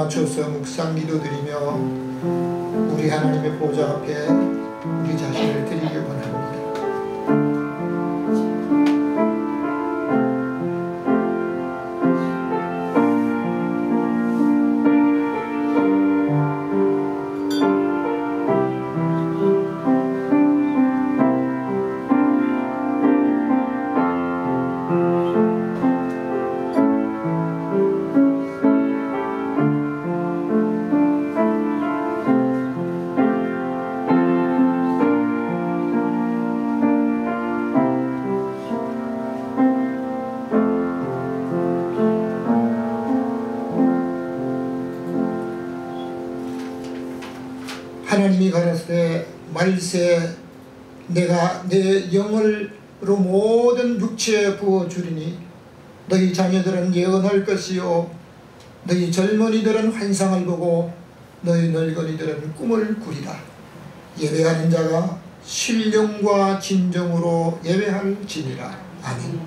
맞춰서 묵상 기도드리며 우리 하나님의 보좌 앞에 우리 자신을 드리기 원합니다. 하나님이 가라사대 말세 내가 내 영을로 모든 육체에 부어주리니 너희 자녀들은 예언할 것이요 너희 젊은이들은 환상을 보고 너희 늙은이들은 꿈을 꾸리라. 예배하는 자가 신령과 진정으로 예배할지니라. 아멘.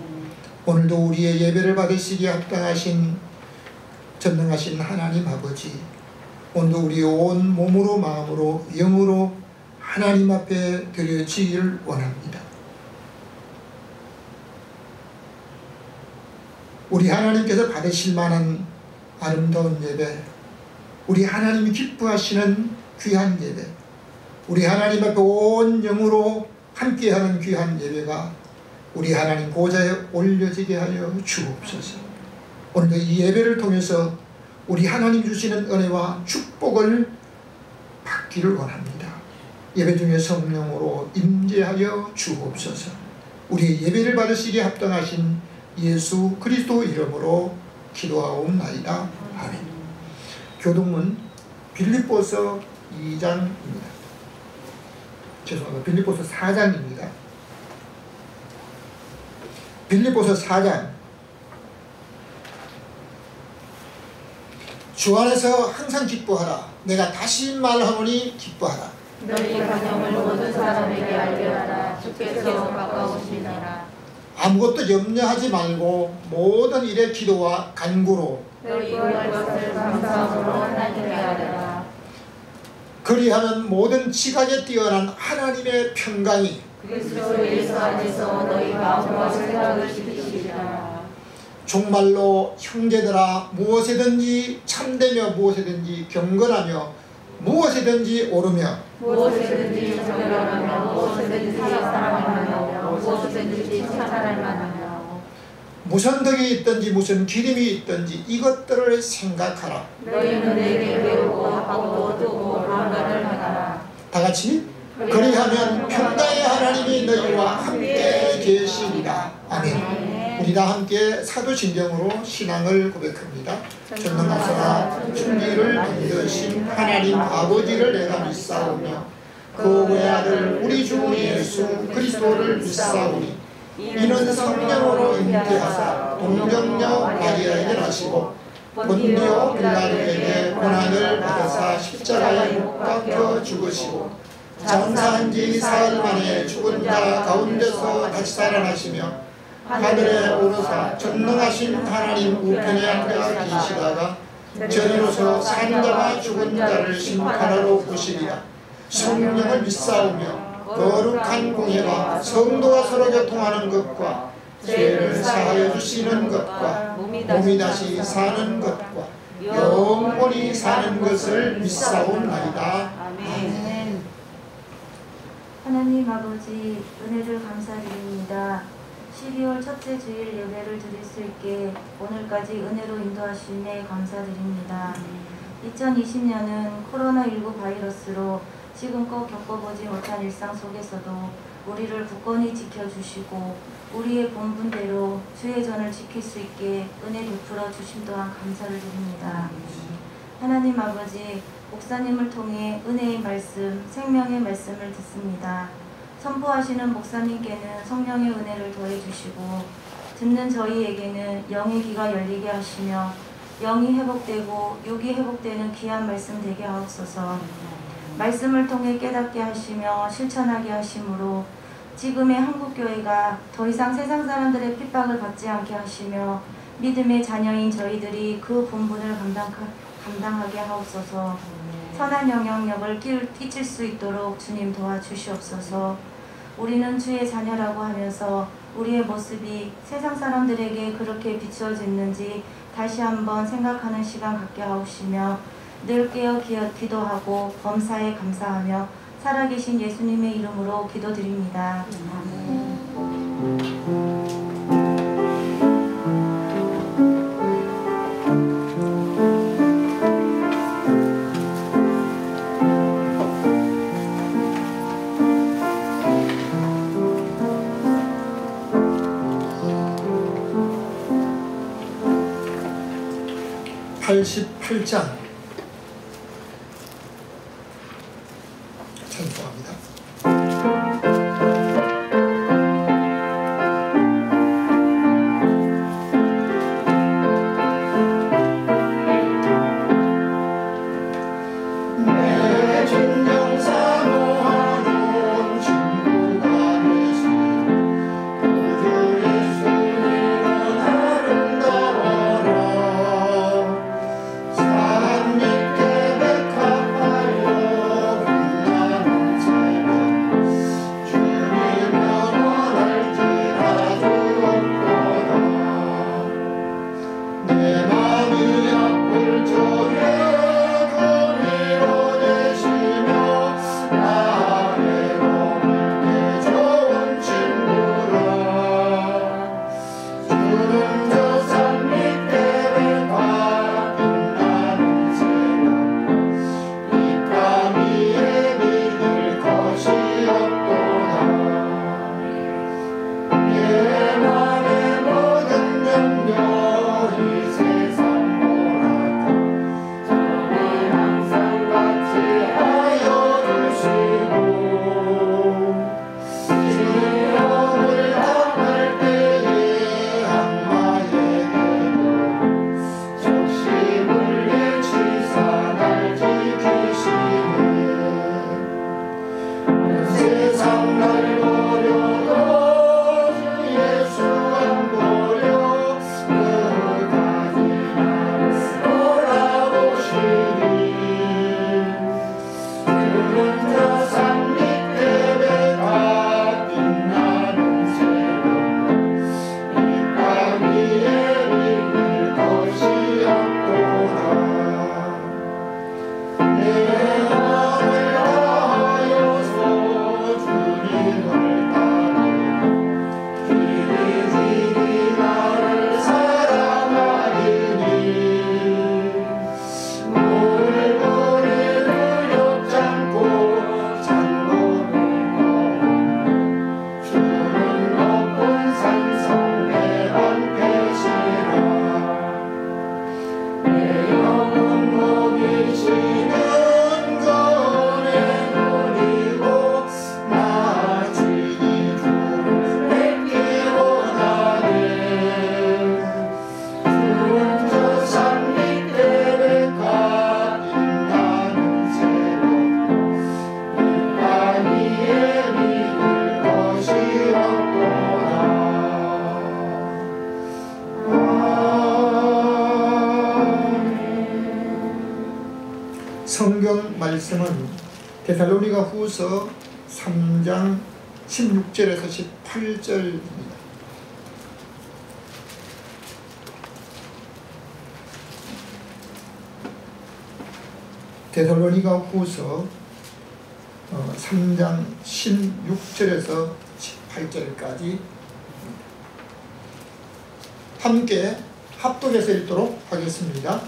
오늘도 우리의 예배를 받으시기에 합당하신 전능하신 하나님 아버지, 오늘도 우리 온 몸으로 마음으로 영으로 하나님 앞에 드려지기를 원합니다. 우리 하나님께서 받으실 만한 아름다운 예배, 우리 하나님이 기뻐하시는 귀한 예배, 우리 하나님 앞에 온 영으로 함께하는 귀한 예배가 우리 하나님 보좌에 올려지게 하여 주옵소서. 오늘도 이 예배를 통해서 우리 하나님 주시는 은혜와 축복을 받기를 원합니다. 예배 중에 성령으로 임재하여 주옵소서. 우리의 예배를 받으시기에 합당하신 예수 그리스도 이름으로 기도하옵나이다. 아멘. 교동문 빌립보서 2장입니다. 죄송합니다. 빌립보서 4장입니다. 빌립보서 4장. 주 안에서 항상 기뻐하라. 내가 다시 말하노니 기뻐하라. 너희 간영을 모든 사람에게 알게 하라. 주께서 가까우시니라. 아무것도 염려하지 말고 모든 일에 기도와 간구로 너희 구할 것을 감사함으로 하나님께 아뢰라. 그리하면 모든 지각에 뛰어난 하나님의 평강이 그리스도 예수 안에서 너희 마음과 생각을 지키시리라. 정말로 형제들아, 무엇이든지 참되며 무엇이든지 경건하며 무엇이든지 오르며 무엇이든지 정결하며 무엇이든지 사랑하며 무엇이든지 칭찬할 만하며 무슨 덕이 있든지 무슨 기림이 있든지 이것들을 생각하라. 너희는 내게 배우고 하고 두고 반발을 하라. 다같이 그리하면 평강의 하나님이 너희와 함께 계시리라. 아멘. 우리 다 함께 사도신경으로 신앙을 고백합니다. 전능하사 천지를 만드신 하나님 아버지를 내가 믿사오며 그 외아들 우리 주 예수 그리스도를 믿사오니 이는 성령으로 잉태하사 동정녀 마리아에게 나시고 본디오 빌라도에게 고난을 받으사 십자가에 못 박혀 죽으시고 장사한 지 사흘 만에 죽은 자 가운데서 다시 살아나시며 하늘에 오르사 전능하신 하나님 우편에 앉아 계시다가 저리로서 산 자와 죽은 자를 심판하러 오시리라. 성령을 믿사오며 거룩한 공예와 성도가 서로 교통하는 것과 죄를 사하여 주시는 것과 몸이 다시 사는 것과 영원히 사는 것을 믿사옵나이다. 아멘. 하나님 아버지, 은혜를 감사드립니다. 12월 첫째 주일 예배를 드릴 수 있게 오늘까지 은혜로 인도하심에 감사드립니다. 2020년은 코로나19 바이러스로 지금껏 겪어보지 못한 일상 속에서도 우리를 굳건히 지켜주시고 우리의 본분대로 주의 전을 지킬 수 있게 은혜 베풀어 주심 또한 감사를 드립니다. 하나님 아버지, 목사님을 통해 은혜의 말씀, 생명의 말씀을 듣습니다. 선포하시는 목사님께는 성령의 은혜를 더해주시고 듣는 저희에게는 영의 귀가 열리게 하시며 영이 회복되고 육이 회복되는 귀한 말씀 되게 하옵소서. 말씀을 통해 깨닫게 하시며 실천하게 하심으로 지금의 한국교회가 더 이상 세상 사람들의 핍박을 받지 않게 하시며 믿음의 자녀인 저희들이 그 본분을 감당하게 하옵소서. 선한 영향력을 끼칠 수 있도록 주님 도와주시옵소서. 우리는 주의 자녀라고 하면서 우리의 모습이 세상 사람들에게 그렇게 비추어졌는지 다시 한번 생각하는 시간 갖게 하옵시며 늘 깨어 기도하고 범사에 감사하며 살아계신 예수님의 이름으로 기도드립니다. 아멘. 88장 찬송합니다. 성경 말씀은 데살로니가 후서 3장 16절에서 18절입니다. 데살로니가 후서 3장 16절에서 18절까지 함께 합독해서 읽도록 하겠습니다.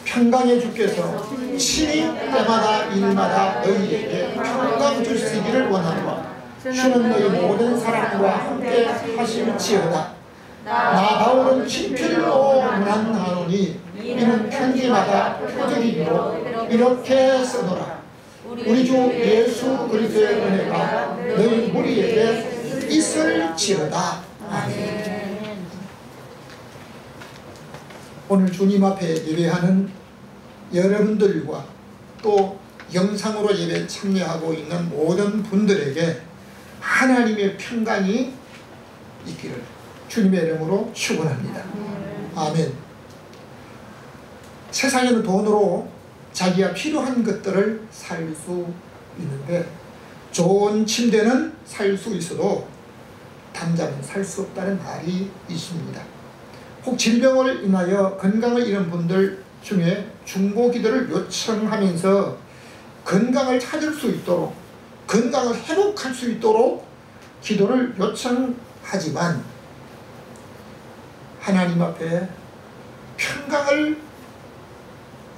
평강의 주께서 친히 때마다 일마다 너희에게 평강 주시기를 원하노라. 주는 너희 모든 사람과 함께 하실지어다. 나 바울은 친필로 문안하노니 이는 편지마다 표적이므로 이렇게 써노라. 우리 주 예수 그리스도의 은혜가 너희 무리에게 있을지어다. 아멘. 오늘 주님 앞에 예배하는 여러분들과 또 영상으로 예배 참여하고 있는 모든 분들에게 하나님의 평강이 있기를 주님의 이름으로 축원합니다. 아멘. 세상에는 돈으로 자기가 필요한 것들을 살 수 있는데 좋은 침대는 살 수 있어도 당장은 살 수 없다는 말이 있습니다. 혹 질병을 인하여 건강을 잃은 분들 중에 중보기도를 요청하면서 건강을 찾을 수 있도록, 건강을 회복할 수 있도록 기도를 요청하지만 하나님 앞에 평강을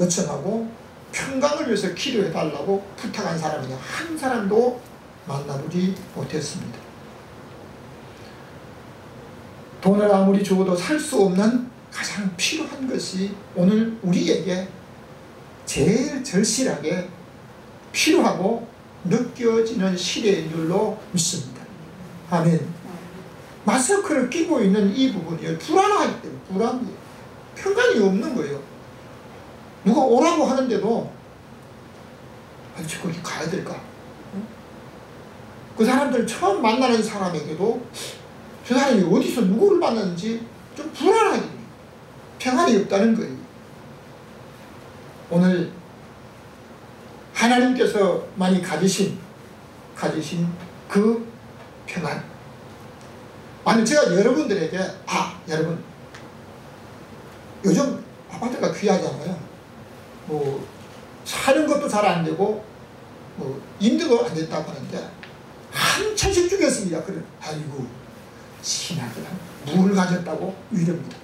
요청하고 평강을 위해서 기도해달라고 부탁한 사람이 한 사람도 만나보지 못했습니다. 돈을 아무리 주어도 살 수 없는 가장 필요한 것이 오늘 우리에게 제일 절실하게 필요하고 느껴지는 시대인 줄로 믿습니다. 아멘. 마스크를 끼고 있는 이 부분이 불안하기 때문에 불안해요. 평강이 없는 거예요. 누가 오라고 하는데도 저 거기 가야 될까? 그 사람들 처음 만나는 사람에게도 저 사람이 어디서 누구를 만났는지 좀 불안하게 평안이 없다는 거예요. 오늘 하나님께서 많이 가지신 그 평안. 만약 제가 여러분들에게 여러분 요즘 아파트가 귀하잖아요. 뭐 사는 것도 잘 안 되고 뭐 임대도 안 됐다고 하는데 한 채씩 주겠습니다. 그래, 아이고 지나가다 뭘 가졌다고 이럽니다.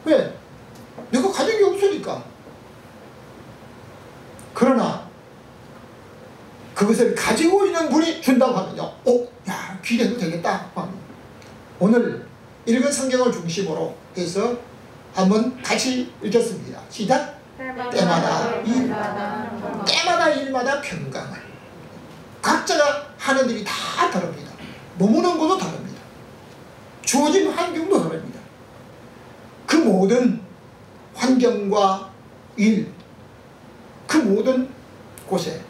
왜? 내가 가진 게 없으니까. 그러나 그것을 가지고 있는 분이 준다고 하면요, 야, 기대도 되겠다. 오늘 읽은 성경을 중심으로 해서 한번 같이 읽겠습니다. 시작. 때마다 일마다 평강을. 각자가 하는 일이 다 다릅니다. 머무는 곳도 다릅니다. 주어진 환경도 다릅니다. 그 모든 환경과 일, 그 모든 곳에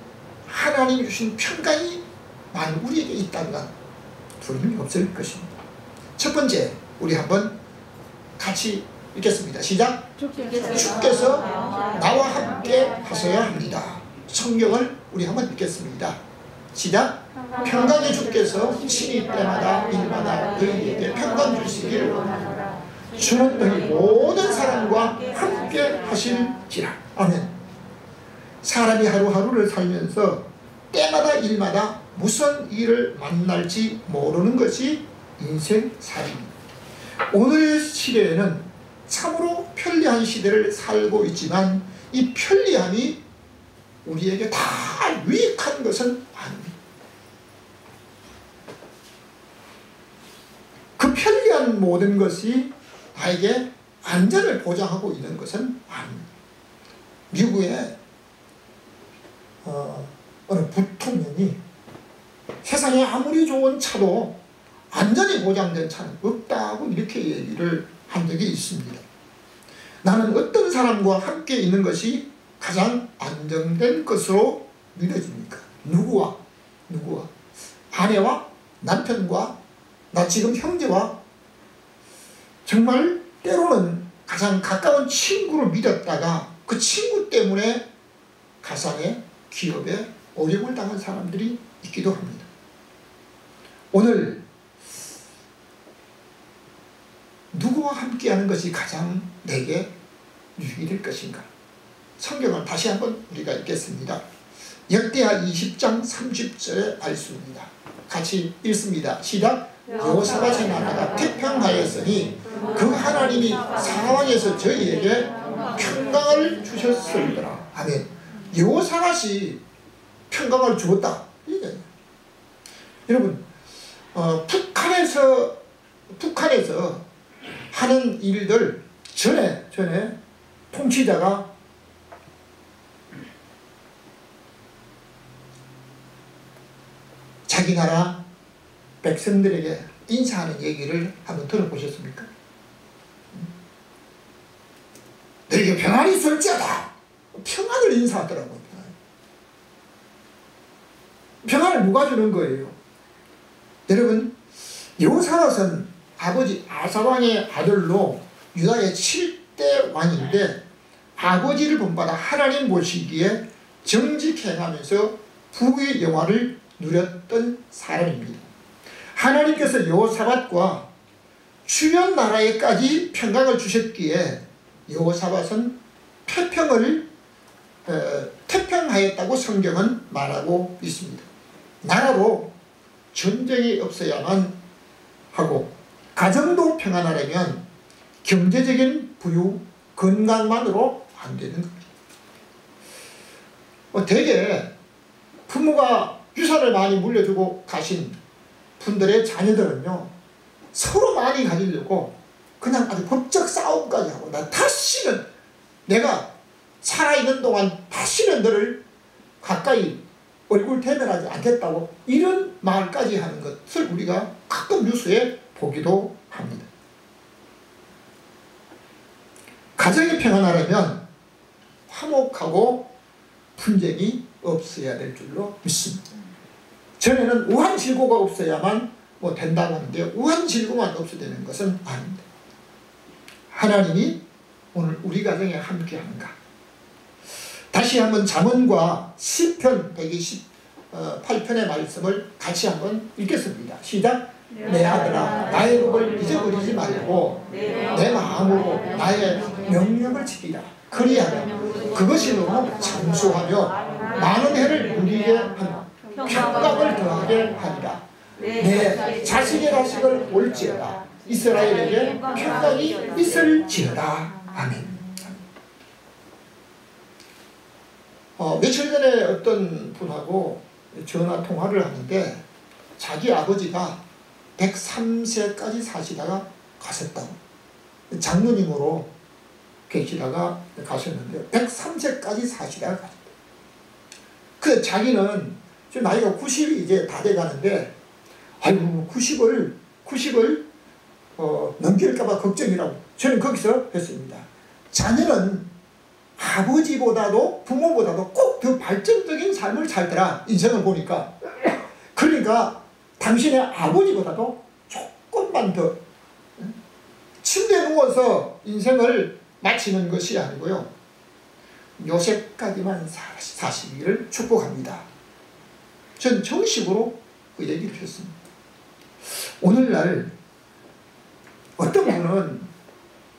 하나님이 주신 평강이 만약 우리에게 있다면 두려움이 없을 것입니다. 첫 번째, 우리 한번 같이 읽겠습니다. 시작. 주께서 나와 함께 하셔야 합니다. 성경을 우리 한번 읽겠습니다. 시작. 평강의 주께서 친히 때마다 일마다 너희에게 평강 주시기를 원하노라. 주는 너희 모든 사람과 함께 하실지라. 아멘. 사람이 하루하루를 살면서 때마다 일마다 무슨 일을 만날지 모르는 것이 인생살이입니다. 오늘 시대에는 참으로 편리한 시대를 살고 있지만 이 편리함이 우리에게 다 유익한 것은 아닙니다. 그 편리한 모든 것이 나에게 안전을 보장하고 있는 것은 아닙니다. 미국의 어느 부통령이 세상에 아무리 좋은 차도 안전이 보장된 차는 없다고 이렇게 얘기를 한 적이 있습니다. 나는 어떤 사람과 함께 있는 것이 가장 안정된 것으로 믿어집니까? 누구와? 아내와? 남편과? 나 지금 형제와? 정말 때로는 가장 가까운 친구를 믿었다가 그 친구 때문에 가상의 기업에 어려움을 당한 사람들이 있기도 합니다. 오늘 누구와 함께하는 것이 가장 내게 유익이 될 것인가? 성경을 다시 한번 우리가 읽겠습니다. 역대하 20장 30절의 말씀입니다. 같이 읽습니다. 시작. 여호사밧의 나라가 태평하였으니 그 하나님이 상황에서 저희에게 평강을 주셨으리라. 아멘. 여호사밧이 평강을 주었다. 여러분, 북한에서 하는 일들 전에 통치자가 자기 나라 백성들에게 인사하는 얘기를 한번 들어보셨습니까? 너에게 평안이 있을지어다. 평안을 인사하더라고요. 평안을 누가 주는 거예요? 여러분, 여호사밧은 아버지 아사왕의 아들로 유다의 7대 왕인데 아버지를 본받아 하나님 보시기에 정직히 행하면서 부의 영화를 누렸던 사람입니다. 하나님께서 여호사밧과 주변 나라에까지 평강을 주셨기에 여호사밧은 태평하였다고 성경은 말하고 있습니다. 나라로 전쟁이 없어야만 하고 가정도 평안하려면 경제적인 부유, 건강만으로 안 되는 겁니다. 대개 부모가 유산을 많이 물려주고 가신 분들의 자녀들은요, 서로 많이 가지려고 그냥 아주 법적 싸움까지 하고, 나 다시는 내가 살아있는 동안 다시는 너를 가까이 얼굴 대면하지 않겠다고 이런 말까지 하는 것을 우리가 가끔 뉴스에 보기도 합니다. 가정이 평안하려면 화목하고 분쟁이 없어야 될 줄로 믿습니다. 전에는 우한질고가 없어야만 된다고 하는데 우한질고만 없어야 되는 것은 아닙니다. 하나님이 오늘 우리 가정에 함께하는가? 다시 한번 잠언과 시편 128편의 말씀을 같이 한번 읽겠습니다. 시작. 내 아들아, 나의 법을 잊어버리지 말고 내 마음으로 나의 명령을 지키라. 그리하면 그것이 너무 장수하며 많은 해를 누리게 하며 평강을 더하게 하리라. 내 자식의 자식을 볼지어다. 이스라엘에게 평강이 있을지어다. 아멘. 며칠 전에 어떤 분하고 전화 통화를 하는데 자기 아버지가 103세까지 사시다가 가셨다고. 장로님으로 계시다가 가셨는데 103세까지 사시다가 가셨다. 그 자기는 지금 나이가 90이 이제 다 돼가는데 아이고 90을 넘길까봐 걱정이라고 저는 거기서 했습니다. 자녀는 아버지보다도 부모보다도 꼭 더 발전적인 삶을 살더라. 인생을 보니까. 그러니까 당신의 아버지보다도 조금만 더 침대에 누워서 인생을 마치는 것이 아니고요. 요새까지만 사시기를 축복합니다. 전 정식으로 그 얘기를 했습니다. 오늘날 어떤 분은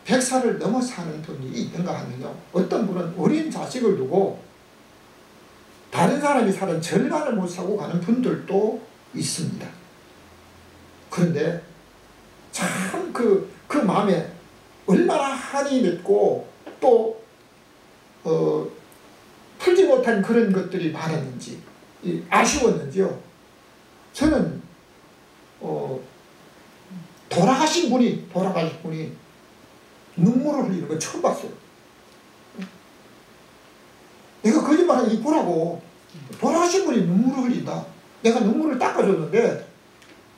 100살을 넘어 사는 분이 있는가 하면요. 어떤 분은 어린 자식을 두고 다른 사람이 사는 절반을 못 사고 가는 분들도 있습니다. 그런데 참 그 마음에 얼마나 한이 맺고 또 풀지 못한 그런 것들이 많았는지 아쉬웠는지요. 저는 돌아가신 분이 눈물을 흘리는 거 처음 봤어요. 내가 거짓말하지 보라고. 돌아가신 분이 눈물을 흘린다. 내가 눈물을 닦아줬는데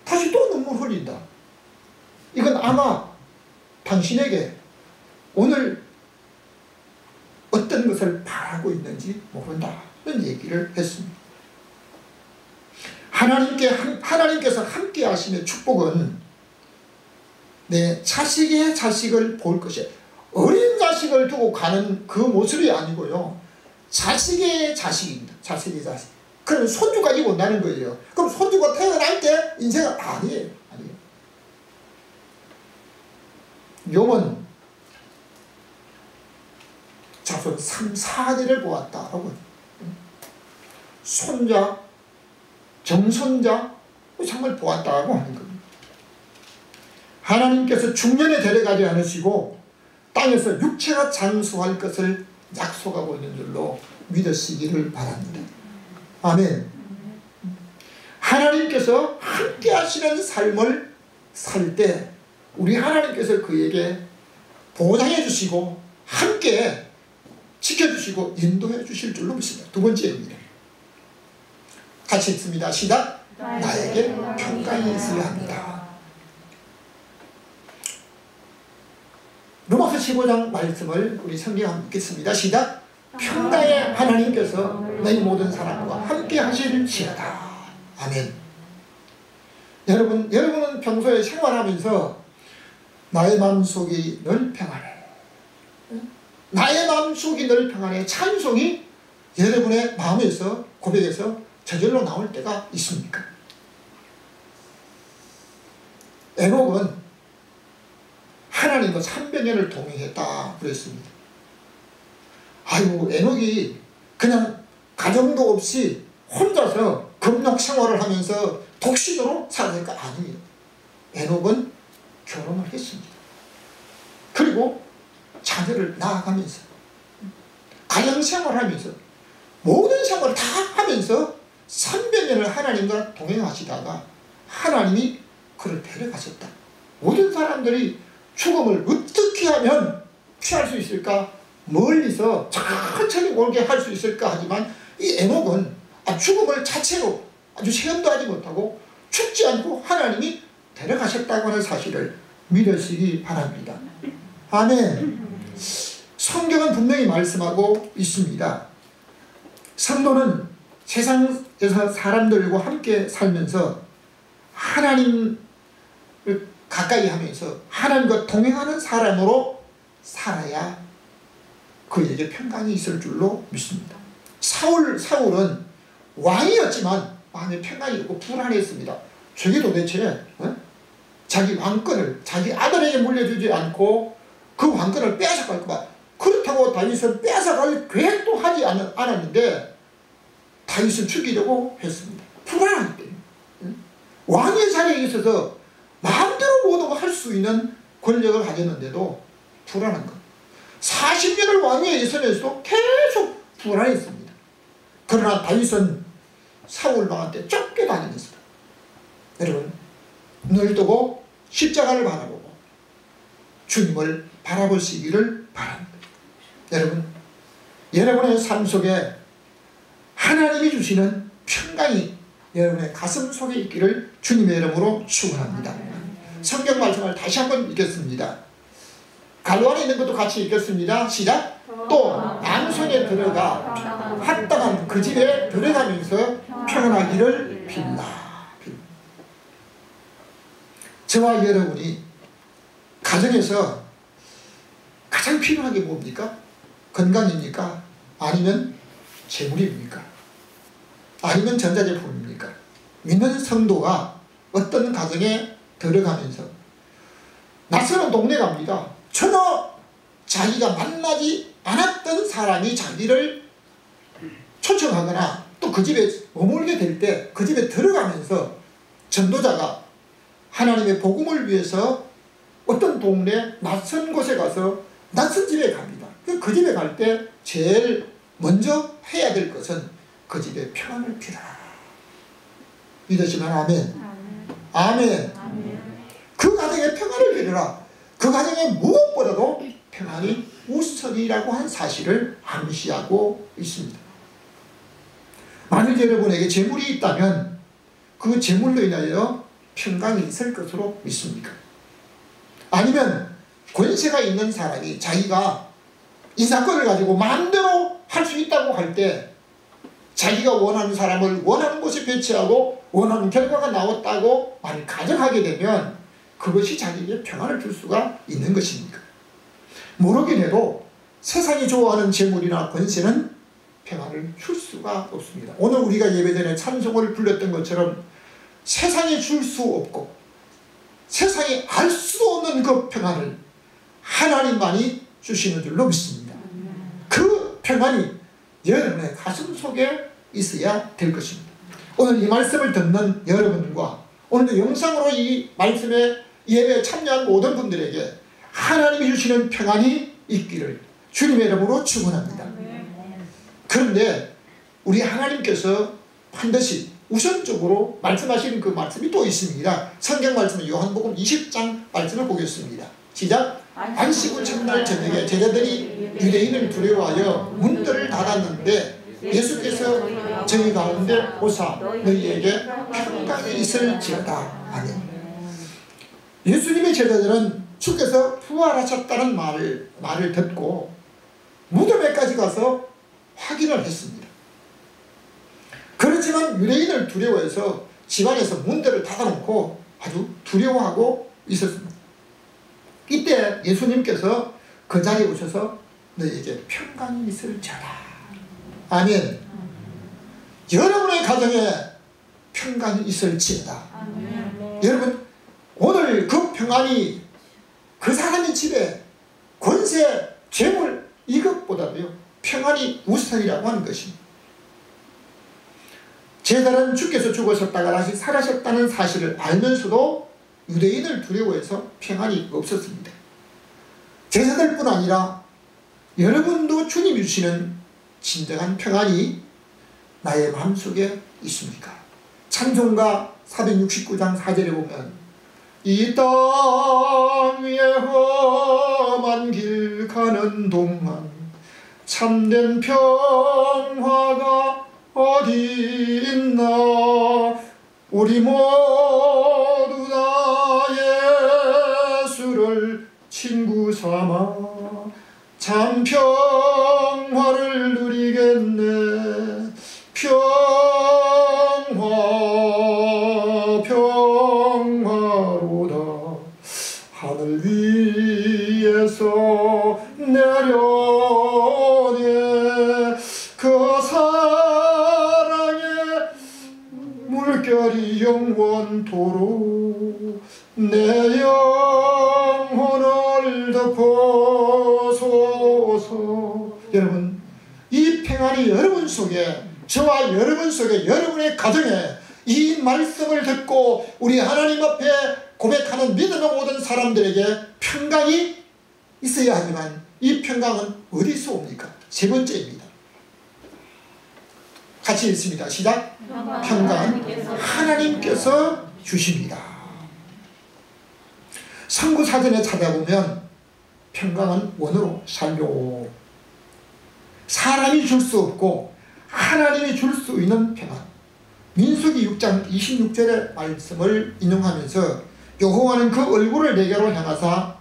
다시 또 눈물 흘린다. 이건 아마 당신에게 오늘 어떤 것을 바라고 있는지 모른다. 이런 얘기를 했습니다. 하나님께서 함께 하심의 축복은 내 자식의 자식을 볼 것이에요. 어린 자식을 두고 가는 그 모습이 아니고요. 자식의 자식입니다. 자식의 자식. 그러면 손주까지 본다는 거예요. 그럼 손주가 태어날 때 인생은 아니에요. 욥은 자손 3, 4대를 보았다라고. 손자, 정손자 정말 보았다고 하는 겁니다. 하나님께서 중년에 데려가지 않으시고 땅에서 육체가 장수할 것을 약속하고 있는 줄로 믿으시기를 바랍니다. 아멘. 하나님께서 함께 하시는 삶을 살 때 우리 하나님께서 그에게 보장해 주시고 함께 지켜주시고 인도해 주실 줄로 믿습니다. 두 번째입니다. 같이 읽습니다. 시작. 나에게 평강이 있어야 합니다. 로마서 15장 말씀을 우리 성경 한번 읽겠습니다. 시작. 평강의 하나님께서 너희 모든 사람과 함께 하실지어다. 아멘. 여러분은 평소에 생활하면서 나의 마음속이 늘 평안해. 나의 마음속이 늘 평안해 찬송이 여러분의 마음에서 고백에서 저절로 나올 때가 있습니까? 에녹은 하나님과 300년을 동행했다 그랬습니다. 아이고, 에녹이 그냥 가정도 없이 혼자서 금욕 생활을 하면서 독신으로 살았을까? 아닙니다. 에녹은 결혼을 했습니다. 그리고 자녀를 낳아가면서 가정 생활하면서 모든 생활을 다 하면서 300년을 하나님과 동행하시다가 하나님이 그를 데려가셨다. 모든 사람들이 죽음을 어떻게 하면 피할 수 있을까? 멀리서 천천히 오게 할 수 있을까? 하지만 이 에녹은 죽음을 자체로 아주 체험도 하지 못하고 죽지 않고 하나님이 데려가셨다고 하는 사실을 믿으시기 바랍니다. 아멘. 성경은 분명히 말씀하고 있습니다. 성도는 세상에서 사람들과 함께 살면서 하나님을 가까이 하면서 하나님과 동행하는 사람으로 살아야 그에게 평강이 있을 줄로 믿습니다. 사울은 왕이었지만 마음에 평강이 없고 불안했습니다. 저게 도대체 자기 왕권을 자기 아들에게 물려주지 않고 그 왕권을 빼앗아갈 거야. 그렇다고 다윗은 빼앗아갈 계획도 하지 않았는데 다윗을 죽이려고 했습니다. 불안하기 때문에. 왕의 자리에 있어서 마음대로 모든 걸 할 수 있는 권력을 가졌는데도 불안한 것. 40년을 왕위에 있으면서도 계속 불안했습니다. 그러나 다윗은 사울 왕한테 쫓겨다녔습니다. 여러분, 눈을 뜨고 십자가를 바라보고 주님을 바라보시기를 바랍니다. 여러분, 여러분의 삶 속에 하나님이 주시는 평강이 여러분의 가슴 속에 있기를 주님의 이름으로 축원합니다. 성경 말씀을 다시 한번 읽겠습니다. 갈로안에 있는 것도 같이 읽겠습니다. 시작. 또 남성에 들어가 합당한 그 집에 들어가면서 평안하기를 빌라. 저와 여러분이 가정에서 가장 필요한 게 뭡니까? 건강입니까? 아니면 재물입니까? 아니면 전자제품입니까? 믿는 성도가 어떤 가정에 들어가면서 낯선 동네 갑니다. 전혀 자기가 만나지 않았던 사람이 자기를 초청하거나 또 그 집에 머물게 될 때 그 집에 들어가면서 전도자가 하나님의 복음을 위해서 어떤 동네 낯선 곳에 가서 낯선 집에 갑니다. 그 집에 갈 때 제일 먼저 해야 될 것은 그 집에 평안을 빌어라. 믿으시면 아멘. 아멘. 그 가정에 평안을 빌어라. 그 가정에 무엇보다도 평안이 우선이라고 한 사실을 암시하고 있습니다. 만일 여러분에게 재물이 있다면 그 재물로 인하여 평강이 있을 것으로 믿습니까? 아니면 권세가 있는 사람이 자기가 인사권을 가지고 마음대로 할 수 있다고 할 때 자기가 원하는 사람을 원하는 곳에 배치하고 원하는 결과가 나왔다고 만일 가정하게 되면 그것이 자기에게 평안을 줄 수가 있는 것입니까? 모르긴 해도 세상이 좋아하는 재물이나 권세는 평안을 줄 수가 없습니다. 오늘 우리가 예배전에 찬송을 불렀던 것처럼 세상에 줄 수 없고 세상에 알 수 없는 그 평안을 하나님만이 주시는 줄로 믿습니다. 그 평안이 여러분의 가슴 속에 있어야 될 것입니다. 오늘 이 말씀을 듣는 여러분과 오늘 영상으로 이 말씀에 예배에 참여한 모든 분들에게 하나님이 주시는 평안이 있기를 주님의 이름으로 축원합니다. 그런데 우리 하나님께서 반드시 우선적으로 말씀하시는 그 말씀이 또 있습니다. 성경 말씀은 요한복음 20장 말씀을 보겠습니다. 시작. 안식일 첫날 저녁에 제자들이 유대인을 두려워하여 문들을 닫았는데 예수께서 저희 가운데 오사 너희에게 평강이 있을지어다. 아멘. 예수님의 제자들은 주께서 부활하셨다는 말을 듣고 무덤에까지 가서 확인을 했습니다. 그렇지만 유대인을 두려워해서 집안에서 문들을 닫아놓고 아주 두려워하고 있었습니다. 이때 예수님께서 그 자리에 오셔서 너에게 평강이 있을지어다. 아멘. 여러분의 가정에 평강이 있을지어다. 여러분, 오늘 그 평안이 그 사람의 집에 권세, 재물 이것보다도요 평안이 우선이라고 하는 것입니다. 제자는 주께서 죽으셨다가 다시 살아셨다는 사실을 알면서도 유대인을 두려워해서 평안이 없었습니다. 제자들뿐 아니라 여러분도 주님이 주시는 진정한 평안이 나의 마음속에 있습니까? 찬송가 469장 4절에 보면 이 땅 위에 험한 길 가는 동안 참된 평화가 어디 있나. 우리 모두 다 예수를 친구 삼아 참 평화를 누리겠네. 평화로다. 하늘 위에서 내려오네. 그 사랑의 물결이 영원토록 내 영혼을 덮어소서. 여러분, 이 평안이 여러분 속에, 저와 여러분 속에, 여러분의 가정에 이 말씀을 듣고 우리 하나님 앞에 고백하는 믿음의 모든 사람들에게 평강이 있어야 하지만 이 평강은 어디서 옵니까? 세 번째입니다. 같이 읽습니다. 시작. 평강은 하나님께서 주십니다. 선구사전에 찾아보면 평강은 원어로 살요. 사람이 줄 수 없고 하나님이 줄 수 있는 평안. 민수기 6장 26절의 말씀을 인용하면서 여호와는 그 얼굴을 내게로 향하여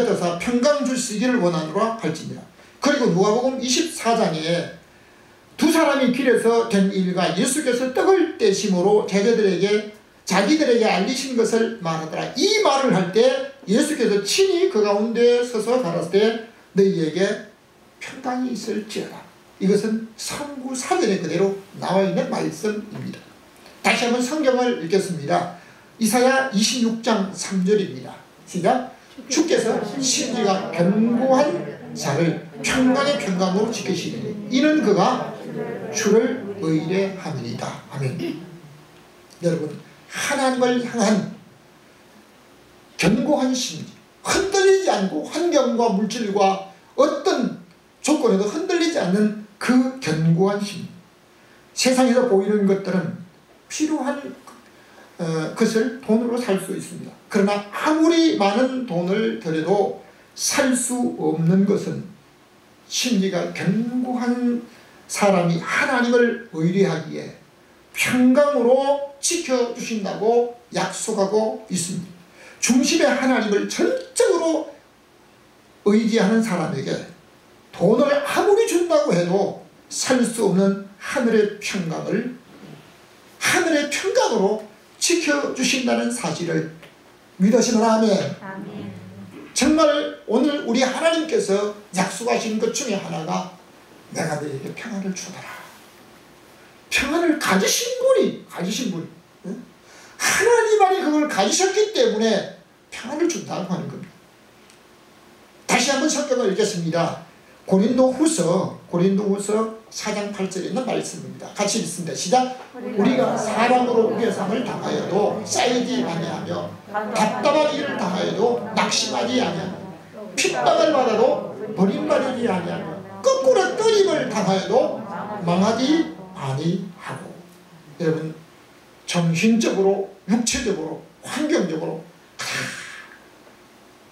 드사 평강 주시기를 원하노라 할지니라. 그리고 누가복음 24장에 두 사람이 길에서 된 일과 예수께서 떡을 떼심으로 제자들에게 자기들에게 알리신 것을 말하더라. 이 말을 할 때 예수께서 친히 그 가운데 서서 가라사대 너희에게 평강이 있을지어다. 이것은 선구사전에 그대로 나와 있는 말씀입니다. 다시 한번 성경을 읽겠습니다. 이사야 26장 3절입니다. 시작. 주께서 심지가 견고한 자를 평강의 평강으로 지키시리니 이는 그가 주를 의뢰함이니이다. 아멘. 여러분, 하나님을 향한 견고한 심리, 흔들리지 않고 환경과 물질과 어떤 조건에도 흔들리지 않는 그 견고한 심리. 세상에서 보이는 것들은 필요한 것을 돈으로 살 수 있습니다. 그러나 아무리 많은 돈을 들여도 살 수 없는 것은 심리가 견고한 사람이 하나님을 의뢰하기에 평강으로 지켜주신다고 약속하고 있습니다. 중심의 하나님을 전적으로 의지하는 사람에게 돈을 아무리 준다고 해도 살 수 없는 하늘의 평강으로 지켜주신다는 사실을 믿으시면 아멘. 정말 오늘 우리 하나님께서 약속하신 것 중에 하나가 내가 너에게 평안을 주더라. 평안을 가지신 분이 하나님만이 그걸 가지셨기 때문에 평안을 준다고 하는 겁니다. 다시 한번 성경을 읽겠습니다. 고린도후서 4장 8절에 있는 말씀입니다. 같이 읽습니다. 시작. 우리가 사람으로 우겨sam을 당하여도 쌓이지 아니하며 답답한 일을 당하여도 낙심하지 아니하며 핍박을 받아도 버림받지 아니하며 거꾸로 떠림을 당하여도 망하지 아니하고. 여러분, 정신적으로, 육체적으로, 환경적으로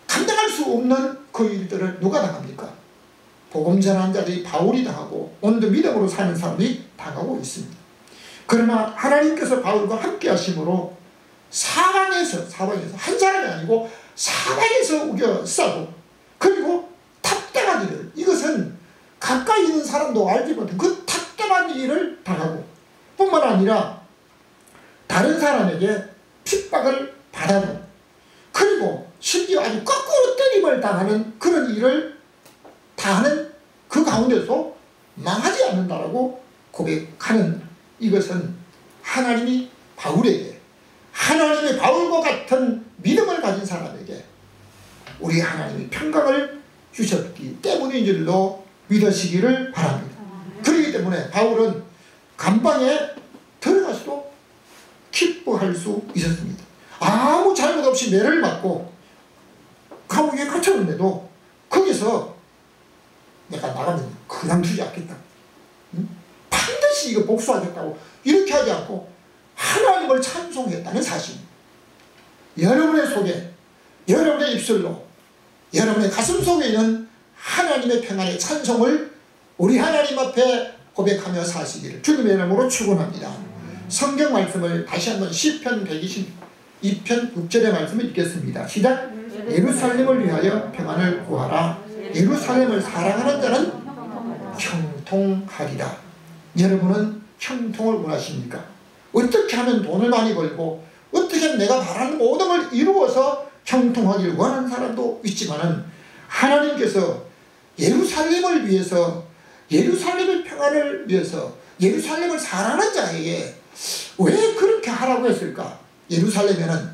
감당할 수 없는 그 일들을 누가 당합니까? 복음 전하는 자들이 바울이 당하고 오늘도 믿음으로 사는 사람이 당하고 있습니다. 그러나 하나님께서 바울과 함께 하심으로 사방에서 한 사람이 아니고 사방에서 우겨싸고 그리고 답답한 일을, 이것은 가까이 있는 사람도 알지 못한 그 답답한 일을 당하고 뿐만 아니라 다른 사람에게 핍박을 받아도 그리고 심지어 아주 거꾸로 때림을 당하는 그런 일을 다 하는 그 가운데서 망하지 않는다라고 고백하는 이것은 하나님이 바울에게, 하나님의 바울과 같은 믿음을 가진 사람에게 우리 하나님이 평강을 주셨기 때문인 줄로 믿으시기를 바랍니다. 그렇기 때문에 바울은 감방에 들어가서도 기뻐할 수 있었습니다. 아무 잘못 없이 매를 맞고 감옥에 갇혔는데도 거기서 내가 나가면 그만두지 않겠다, 반드시 이거 복수하겠다고 이렇게 하지 않고 하나님을 찬송했다는 사실, 여러분의 속에, 여러분의 입술로, 여러분의 가슴 속에 있는 하나님의 평안의 찬송을 우리 하나님 앞에 고백하며 사시기를 주님의 이름으로 축원합니다. 성경 말씀을 다시 한번 시편 122편 6절의 말씀을 읽겠습니다. 시작. 예루살렘을 위하여 평안을 구하라. 예루살렘을 사랑하는 자는 형통하리라. 여러분은 형통을 원하십니까? 어떻게 하면 돈을 많이 벌고 어떻게 하면 내가 바라는 모든 걸 이루어서 형통하기를 원하는 사람도 있지만은 하나님께서 예루살렘을 위해서, 예루살렘의 평안을 위해서, 예루살렘을 사랑하는 자에게 왜 그렇게 하라고 했을까? 예루살렘에는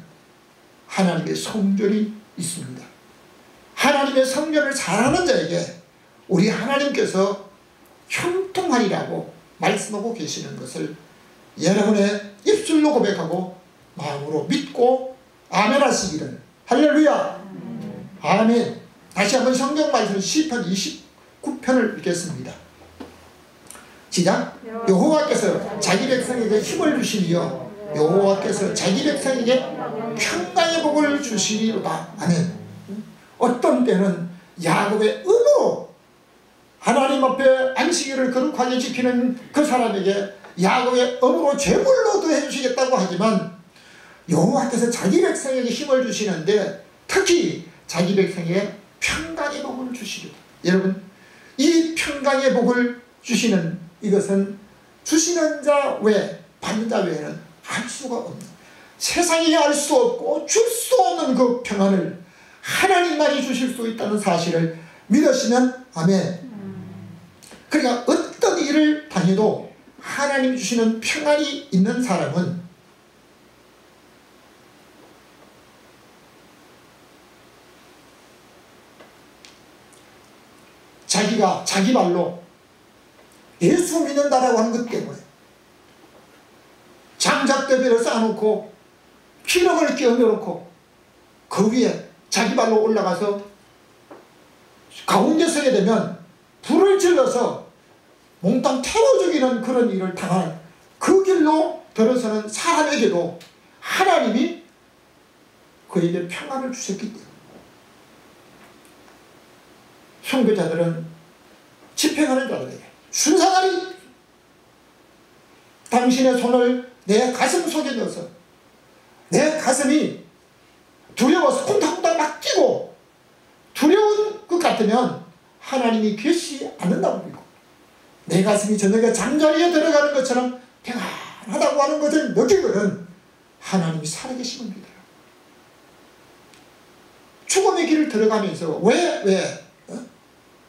하나님의 성전이 있습니다. 하나님의 성전을 사랑하는 자에게 우리 하나님께서 형통하리라고 말씀하고 계시는 것을 여러분의 입술로 고백하고 마음으로 믿고 아멘 하시기를. 할렐루야. 아멘. 다시 한번 성경 말씀 시편 29편을 읽겠습니다. 시작. 여호와께서 자기 백성에게 힘을 주시며 여호와께서 자기 백성에게 평강의 복을 주시리로다. 아멘. 어떤 때는 야곱의 의무로 하나님 앞에 안식일을 거룩하게 지키는 그 사람에게 야곱의 의무로 제물로 더해 주시겠다고 하지만 여호와께서 자기 백성에게 힘을 주시는데 특히 자기 백성에게 평강의 복을 주시리로다. 여러분, 이 평강의 복을 주시는 이것은 주시는 자 외, 받는 자 외에는 알 수가 없는, 세상이 알 수 없고 줄 수 없는 그 평안을 하나님만이 주실 수 있다는 사실을 믿으시면 아멘. 그러니까 어떤 일을 당해도 하나님 주시는 평안이 있는 사람은 자기가 자기 말로 예수 믿는다라고 하는 것 때문에 장작대비를 쌓아놓고 기름을 끼얹어놓고 그 위에 자기 발로 올라가서 가운데 서게 되면 불을 질러서 몽땅 태워 죽이는 그런 일을 당한 그 길로 들어서는 사람에게도 하나님이 그에게 평안을 주셨기 때문에 선교자들은 집행하는 자들에게 순사가리 당신의 손을 내 가슴 속에 넣어서 내 가슴이 두려워서 쿵탕쿵탕 막 뛰고 두려운 것 같으면 하나님이 계시지 않는다고 믿고 내 가슴이 저녁에 잠자리에 들어가는 것처럼 평안하다고 하는 것을 느끼거든 하나님이 살아계심을 믿어요. 죽음의 길을 들어가면서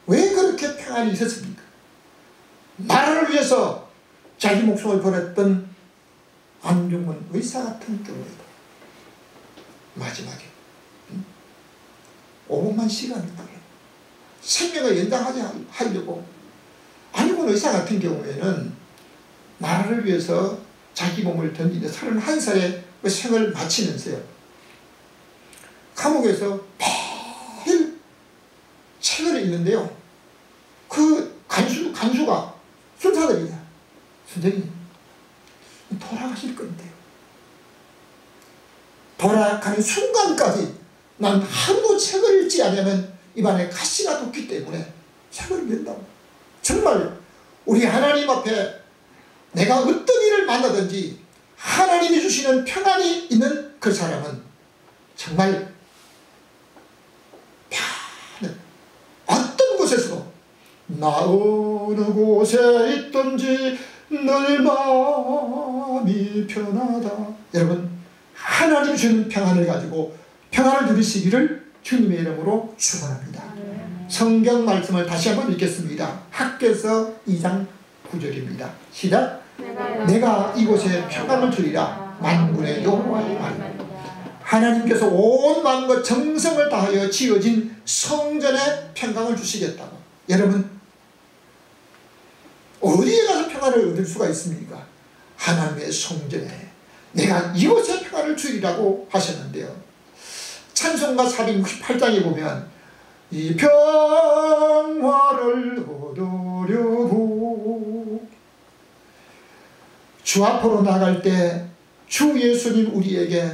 왜 그렇게 평안이 있었습니까? 나라를 위해서 자기 목숨을 버렸던 안중근 의사 같은 경우에도 마지막에 5분만 시간을 생명을 연장하지 하려고 안중근 의사 같은 경우에는 나라를 위해서 자기 몸을 던지는 31살의 그 생을 마치면서요 감옥에서 매일 책을 읽는데요 그 간수가 순사들이야. 선생님 돌아가실 건데요 돌아가는 순간까지 난 하루도 책을 읽지 않으면 입안에 가시가 돋기 때문에 책을 읽는다고. 정말 우리 하나님 앞에 내가 어떤 일을 만나든지 하나님이 주시는 평안이 있는 그 사람은 정말 편한 어떤 곳에서도 나 어느 곳에 있든지 늘 마음이 편하다. 여러분 하나님 주는 평안을 가지고 평안을 누리시기를 주님의 이름으로 축원합니다. 성경 말씀을 다시 한번 읽겠습니다. 학개서 2장 9절입니다. 시작. 내가 이곳에 평강을 주리라. 만군의 여호와의 말입니다. 하나님께서 온 마음과 정성을 다하여 지어진 성전에 평강을 주시겠다고. 여러분, 어디에 가서 평안을 얻을 수가 있습니까? 하나님의 성전에 내가 이곳에 평안을 주리라고 하셨는데요. 찬송가 468장에 보면 이 평화를 얻으려고 주 앞으로 나갈 때 주 예수님 우리에게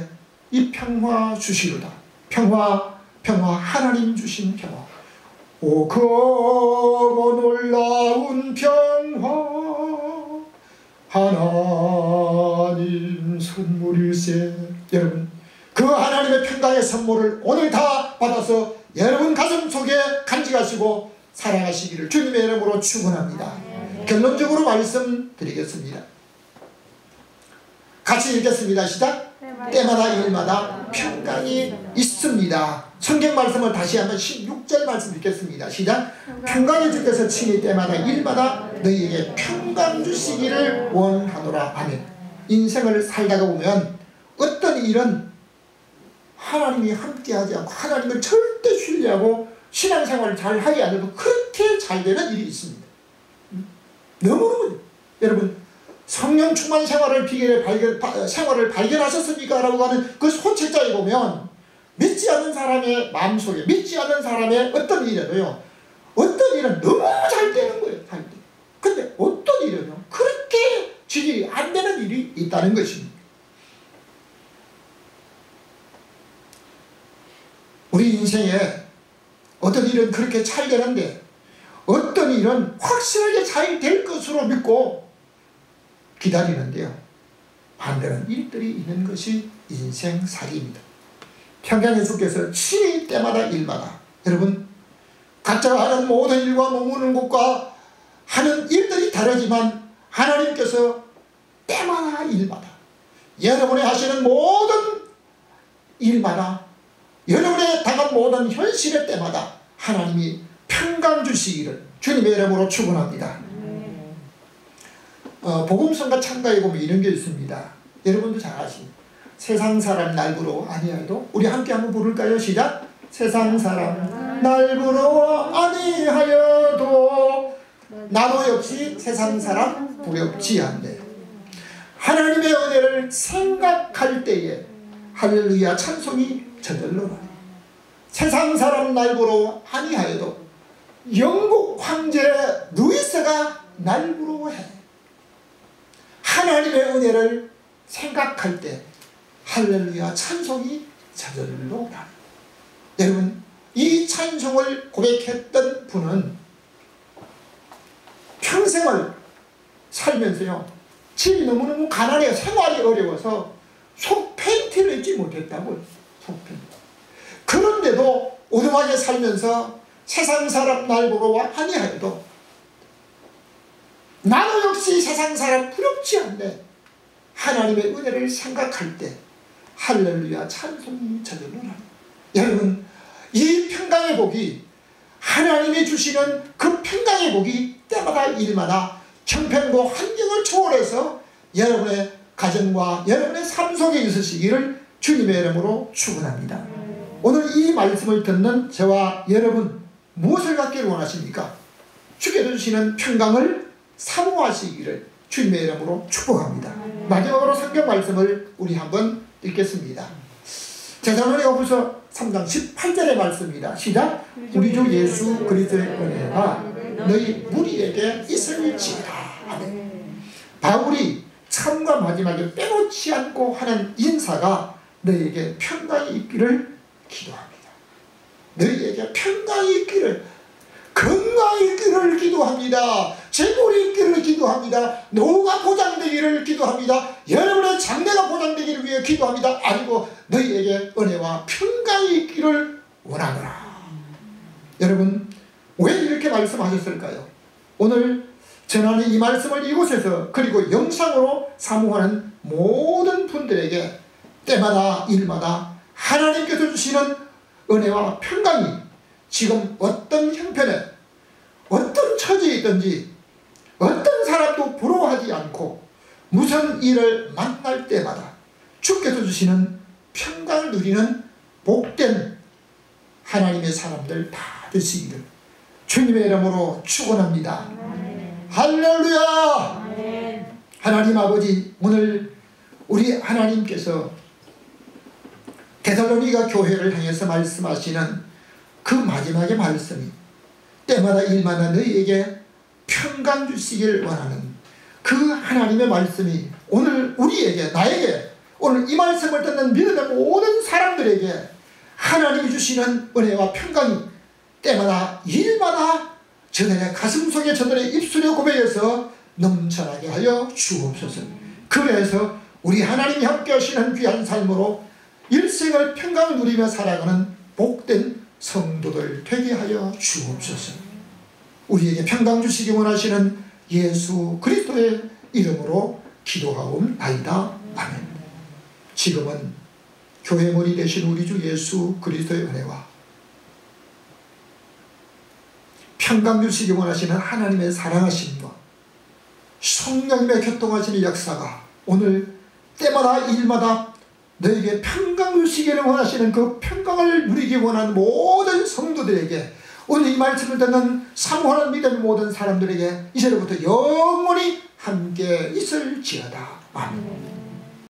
이 평화 주시로다. 평화 하나님 주신 평화. 오 크고 놀라운 평화 하나님 선물일세. 여러분, 그 하나님의 평강의 선물을 오늘 다 받아서 여러분 가슴 속에 간직하시고 살아가시기를 주님의 이름으로 축원합니다. 결론적으로 말씀드리겠습니다. 같이 읽겠습니다. 시작. 때마다 일마다 평강이 있습니다. 성경 말씀을 다시 한번 16절 말씀 읽겠습니다. 시작. 평강의 주께서 친히 때마다 일마다 너희에게 평강 주시기를 원하노라. 아멘. 인생을 살다가 보면 어떤 일은 하나님이 함께하지 않고 하나님을 절대 신뢰하고 신앙생활을 잘 하지 않으면 그렇게 잘 되는 일이 있습니다. 너무너무. 여러분, 성령 충만 생활을 발견하셨습니까? 라고 하는 그 소책자에 보면 믿지 않는 사람의 마음속에, 믿지 않는 사람의 어떤 일에도요, 어떤 일은 너무 잘 되는 거예요. 잘 돼. 근데 어떤 일은요, 그렇게 지질이 안 되는 일이 있다는 것입니다. 우리 인생에 어떤 일은 그렇게 잘 되는데 어떤 일은 확실하게 잘 될 것으로 믿고 기다리는데요, 안 되는 일들이 있는 것이 인생살이입니다. 평강의 주께서 친히 때마다 일마다, 여러분, 각자가 하는 모든 일과 머무는 곳과 하는 일들이 다르지만 하나님께서 때마다 일마다 여러분이 하시는 모든 일마다 여러분의 당한 모든 현실의 때마다 하나님이 평강 주시기를 주님의 이름으로 축원합니다. 복음성가 창가에 보면 이런 게 있습니다. 여러분도 잘 아십니다. 세상 사람 날 부러워 아니하여도, 우리 함께 한번 부를까요? 시작. 세상 사람 날 부러워 아니하여도 나도 역시 세상 사람 부럽지 않네. 하나님의 은혜를 생각할 때에 할렐루야 찬송이 저절로 나네. 세상 사람 날 부러워 아니하여도 영국 황제 루이스가 날 부러워해. 하나님의 은혜를 생각할 때 할렐루야 찬송이 저절로 나네. 여러분, 이 찬송을 고백했던 분은 평생을 살면서요, 집이 너무너무 가난해요. 생활이 어려워서 속팬티를 입지 못했다고요. 속팬티. 그런데도 오두막에 살면서 세상 사람 날 부러워 아니하여도 나도 역시 세상 사람 부럽지 않네. 하나님의 은혜를 생각할 때 할렐루야 찬송이 저절로 나네. 여러분, 이 평강의 복이, 하나님이 주시는 그 평강의 복이 때마다 일마다 형편과 환경을 초월해서 여러분의 가정과 여러분의 삶 속에 있으시기를 주님의 이름으로 축원합니다. 오늘 이 말씀을 듣는 저와 여러분, 무엇을 갖기를 원하십니까? 주께서 주시는 평강을 사모하시기를 주님의 이름으로 축복합니다. 마지막으로 성경 말씀을 우리 한번 읽겠습니다. 데살로니가후서 3장 18절의 말씀입니다. 시작. 우리 주 예수 그리스도의 은혜가 너희 무리에게 있을지어다. 바울이 처음과 마지막에 빼놓지 않고 하는 인사가 너희에게 평강이 있기를 기도합니다. 너희에게 평강이 있기를, 건강이 있기를 기도합니다. 재물이 있기를 기도합니다. 노후가 보장되기를 기도합니다. 여러분의 장래가 보장되기를 위해 기도합니다. 아니고 너희에게 은혜와 평강이 있기를 원하노라. 여러분, 왜 이렇게 말씀하셨을까요? 오늘 전하는 이 말씀을 이곳에서, 그리고 영상으로 사모하는 모든 분들에게 때마다 일마다 하나님께서 주시는 은혜와 평강이 지금 어떤 형편에 어떤 처지에 있든지 어떤 사람도 부러워하지 않고 무슨 일을 만날 때마다 주께서 주시는 평강을 누리는 복된 하나님의 사람들 다 되시기를 주님의 이름으로 축원합니다. 할렐루야. 하나님 아버지, 오늘 우리 하나님께서 데살로니가 교회를 향해서 말씀하시는 그 마지막의 말씀이 때마다 일마다 너희에게 평강 주시길 원하는 그 하나님의 말씀이 오늘 우리에게, 나에게, 오늘 이 말씀을 듣는 믿음의 모든 사람들에게 하나님이 주시는 은혜와 평강이 때마다 일마다 저들의 가슴 속에, 저들의 입술의 고백에서 넘쳐나게 하여 주옵소서. 그래서 우리 하나님이 함께 하시는 귀한 삶으로 일생을 평강을 누리며 살아가는 복된 성도들 되게 하여 주옵소서. 우리에게 평강 주시기 원하시는 예수 그리스도의 이름으로 기도하옵나이다. 아멘. 지금은 교회 머리 되신 우리 주 예수 그리스도의 은혜와 평강 주시기 원하시는 하나님의 사랑하심과 성령님의 교통하시는 역사가 오늘 때마다 일마다 너에게 평강 주시기를 원하시는 그 평강을 누리기 원하는 모든 성도들에게, 오늘 이 말씀을 듣는 사모하는 믿음의 모든 사람들에게 이제부터 영원히 함께 있을지어다. 아멘.